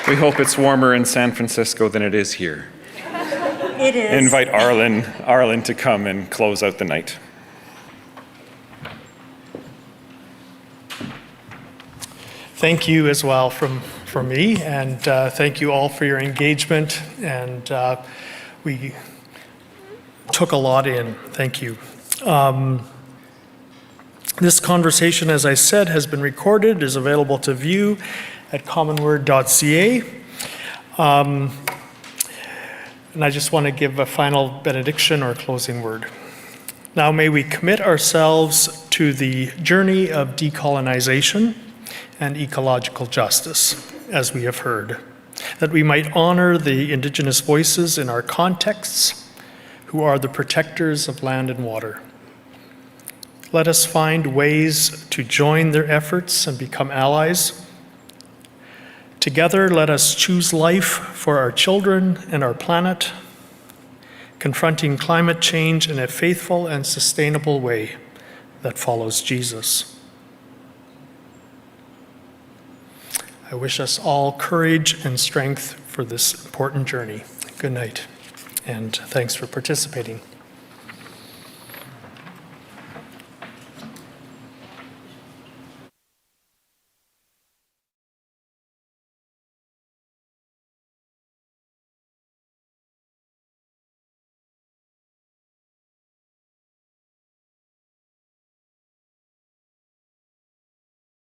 We hope it's warmer in San Francisco than it is here. It is. Invite Arlen to come and close out the night. Thank you as well from me, and thank you all for your engagement, and we took a lot in. Thank you. This conversation, as I said, has been recorded, is available to view at commonword.ca. And I just want to give a final benediction or closing word. Now may we commit ourselves to the journey of decolonization and ecological justice, as we have heard, that we might honor the Indigenous voices in our contexts, who are the protectors of land and water. Let us find ways to join their efforts and become allies. Together, let us choose life for our children and our planet, confronting climate change in a faithful and sustainable way that follows Jesus. I wish us all courage and strength for this important journey. Good night, and thanks for participating.